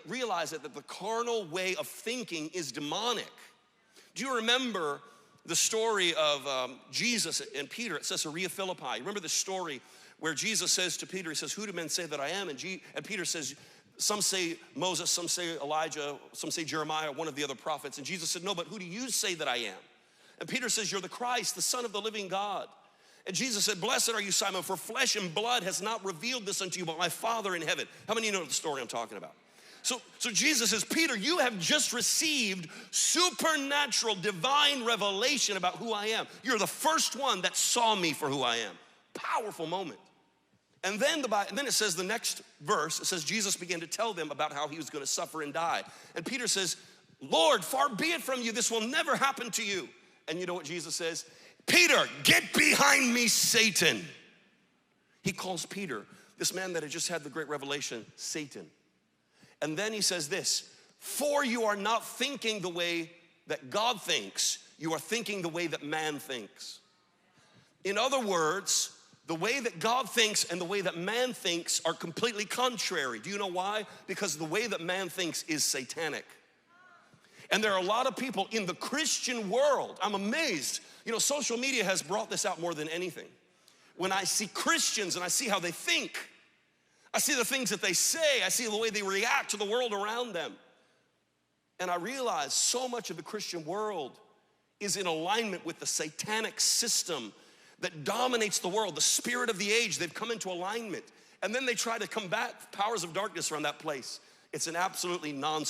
realize that the carnal way of thinking is demonic. Do you remember the story of Jesus and Peter at Caesarea Philippi? Remember the story where Jesus says to Peter, he says, who do men say that I am? And Peter says, some say Moses, some say Elijah, some say Jeremiah, one of the other prophets. And Jesus said, no, but who do you say that I am? And Peter says, you're the Christ, the Son of the living God. And Jesus said, blessed are you, Simon, for flesh and blood has not revealed this unto you, but my Father in heaven. How many of you know the story I'm talking about? So Jesus says, Peter, you have just received supernatural, divine revelation about who I am. You're the first one that saw me for who I am. Powerful moment. And then it says the next verse, it says Jesus began to tell them about how he was going to suffer and die. And Peter says, Lord, far be it from you, this will never happen to you. And you know what Jesus says? Peter, get behind me, Satan. He calls Peter, this man that had just had the great revelation, Satan. And then he says this, for you are not thinking the way that God thinks, you are thinking the way that man thinks. In other words, the way that God thinks and the way that man thinks are completely contrary. Do you know why? Because the way that man thinks is satanic. And there are a lot of people in the Christian world, I'm amazed. You know, social media has brought this out more than anything. When I see Christians and I see how they think, I see the things that they say, I see the way they react to the world around them. And I realize so much of the Christian world is in alignment with the satanic system that dominates the world, the spirit of the age. They've come into alignment. And then they try to combat powers of darkness around that place. It's an absolutely nonsense.